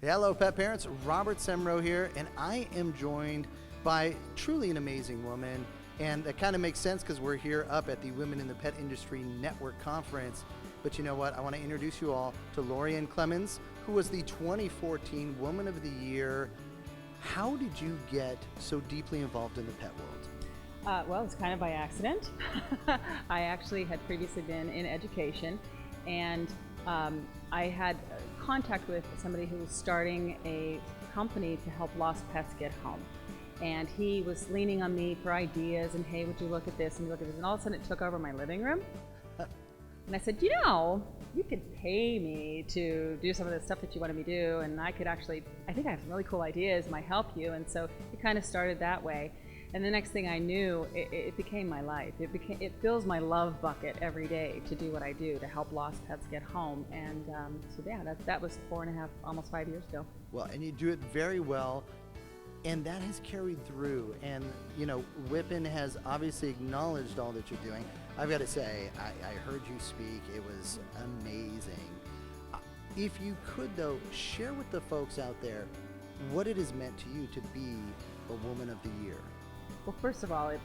Hello, pet parents. Robert Semro here, and I am joined by truly an amazing woman. And that kind of makes sense because we're here up at the Women in the Pet Industry Network Conference. But you know what? I want to introduce you all to Lorien Clemens, who was the 2014 Woman of the Year. How did you get so deeply involved in the pet world? Well, it's kind of by accident. I actually had previously been in education, and I had contact with somebody who was starting a company to help lost pets get home. And he was leaning on me for ideas and, hey, would you look at this and look at this? And all of a sudden it took over my living room. And I said, you know, you could pay me to do some of the stuff that you wanted me to do, and I could actually, I think I have some really cool ideas, might help you. And so it kind of started that way. And the next thing I knew, it became my life. It fills my love bucket every day to do what I do, to help lost pets get home. And so yeah, that was 4.5, almost 5 years ago. Well, and you do it very well, and that has carried through. And you know, WIPIN has obviously acknowledged all that you're doing. I've got to say, I heard you speak. It was amazing. If you could, though, share with the folks out there what it has meant to you to be a Woman of the Year. Well, first of all, it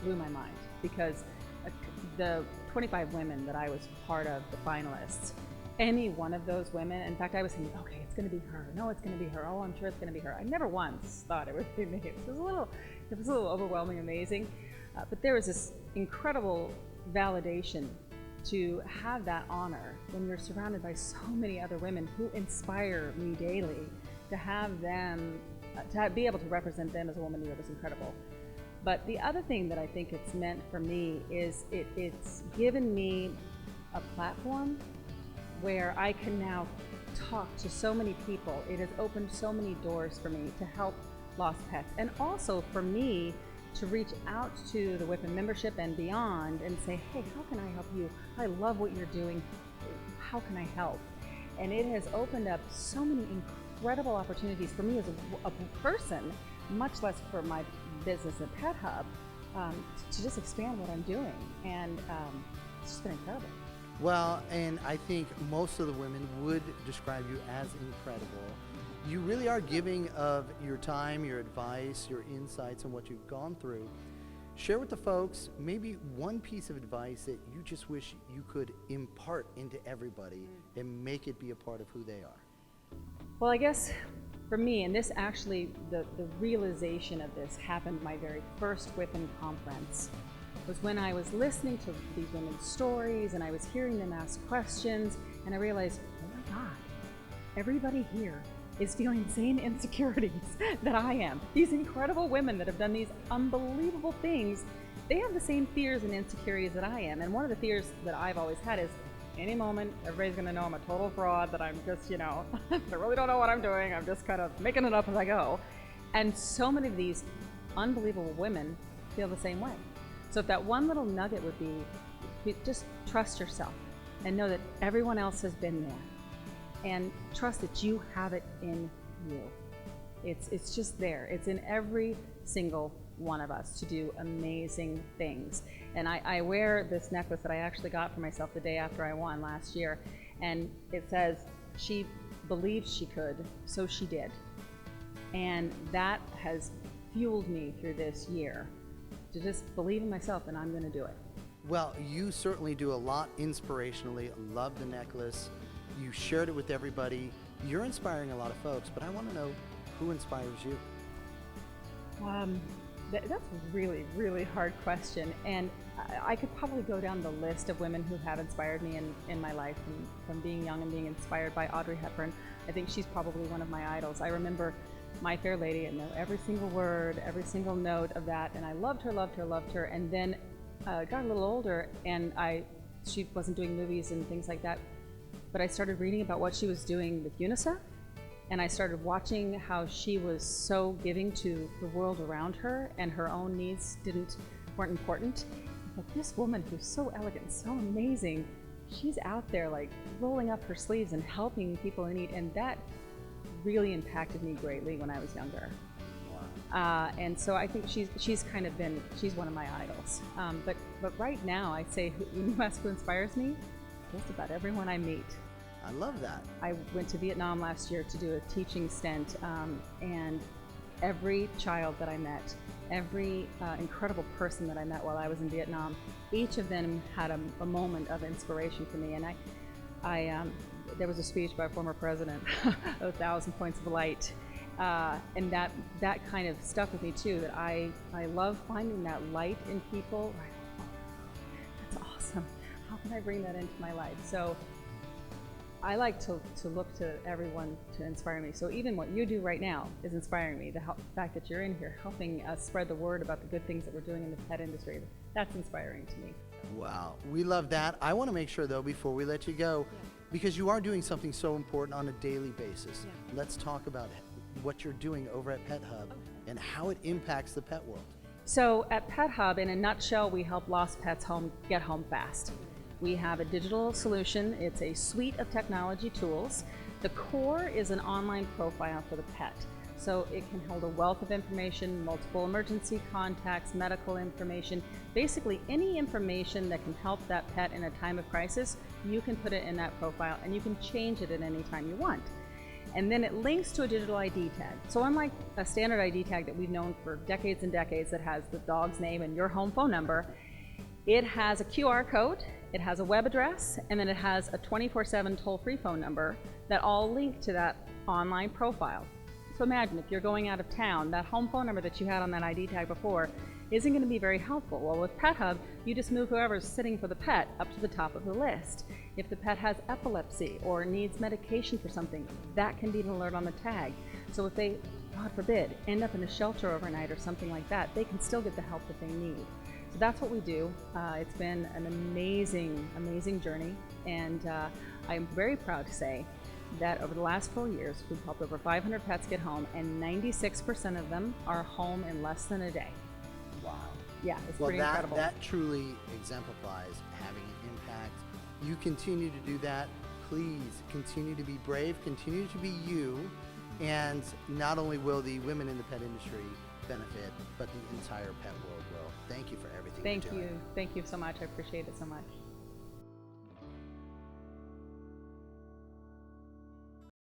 blew my mind, because the 25 women that I was part of, the finalists, any one of those women, in fact, I was thinking, okay, it's going to be her. No, it's going to be her. Oh, I'm sure it's going to be her. I never once thought it would be me. It was a little overwhelming, amazing. But there was this incredible validation to have that honor when you're surrounded by so many other women who inspire me daily. To have them, to be able to represent them as a woman was incredible. But the other thing that I think it's meant for me is it's given me a platform where I can now talk to so many people. It has opened so many doors for me to help lost pets, and also for me to reach out to the WIPIN membership and beyond and say, hey, how can I help you? I love what you're doing. How can I help? And it has opened up so many incredible opportunities for me as a person, much less for my business at PetHub, to just expand what I'm doing. And it's just been incredible. Well, and I think most of the women would describe you as incredible. You really are giving of your time, your advice, your insights, and what you've gone through. Share with the folks maybe one piece of advice that you just wish you could impart into everybody and make it be a part of who they are. Well, I guess for me, and this actually, the realization of this happened my very first WIPIN conference, was when I was listening to these women's stories and I was hearing them ask questions, and I realized, oh my God, everybody here is feeling the same insecurities that I am. These incredible women that have done these unbelievable things, they have the same fears and insecurities that I am. And one of the fears that I've always had is, any moment, everybody's gonna know I'm a total fraud, that I'm just, you know, I really don't know what I'm doing, I'm just kind of making it up as I go. And so many of these unbelievable women feel the same way. So if that one little nugget would be, just trust yourself and know that everyone else has been there. And trust that you have it in you. It's just there. It's in every single one of us to do amazing things. And I wear this necklace that I actually got for myself the day after I won last year, and it says, she believed she could, so she did. And that has fueled me through this year to just believe in myself, and I'm going to do it. Well, you certainly do a lot inspirationally. Love the necklace. You shared it with everybody. You're inspiring a lot of folks, but I want to know who inspires you. That's a really, really hard question, and I could probably go down the list of women who have inspired me in my life, from being young and being inspired by Audrey Hepburn. I think she's probably one of my idols. I remember My Fair Lady and know every single word, every single note of that, and I loved her, loved her, loved her. And then got a little older, and she wasn't doing movies and things like that, but I started reading about what she was doing with UNICEF. And I started watching how she was so giving to the world around her, and her own needs weren't important. But this woman who's so elegant, so amazing, she's out there like rolling up her sleeves and helping people in need, and that really impacted me greatly when I was younger. Wow. And so I think she's one of my idols. But right now, I'd say when you ask who inspires me, just about everyone I meet. I love that. I went to Vietnam last year to do a teaching stint, and every child that I met, every incredible person that I met while I was in Vietnam, each of them had a moment of inspiration for me. And there was a speech by a former president, 1,000 points of light, and that kind of stuck with me too. That I love finding that light in people. That's awesome. How can I bring that into my life? So I like to look to everyone to inspire me. So even what you do right now is inspiring me. The fact that you're in here helping us spread the word about the good things that we're doing in the pet industry, that's inspiring to me. Wow, we love that. I want to make sure though, before we let you go, because you are doing something so important on a daily basis. Let's talk about what you're doing over at PetHub and how it impacts the pet world. So at PetHub, in a nutshell, we help lost pets get home fast. We have a digital solution. It's a suite of technology tools. The core is an online profile for the pet. So it can hold a wealth of information, multiple emergency contacts, medical information, basically any information that can help that pet in a time of crisis, you can put it in that profile and you can change it at any time you want. And then it links to a digital ID tag. So unlike a standard ID tag that we've known for decades and decades that has the dog's name and your home phone number, it has a QR code, it has a web address, and then it has a 24/7 toll-free phone number that all link to that online profile. So imagine if you're going out of town, that home phone number that you had on that ID tag before isn't going to be very helpful. Well, with PetHub, you just move whoever's sitting for the pet up to the top of the list. If the pet has epilepsy or needs medication for something, that can be an alert on the tag. So if they, God forbid, end up in a shelter overnight or something like that, they can still get the help that they need. So that's what we do. It's been an amazing, amazing journey, and I am very proud to say that over the last 4 years, we've helped over 500 pets get home, and 96% of them are home in less than a day. Wow. Yeah, it's pretty incredible. That truly exemplifies having an impact. You continue to do that. Please continue to be brave, continue to be you, and not only will the women in the pet industry benefit, but the entire pet world will. Thank you for everything you're doing. Thank you so much. I appreciate it so much.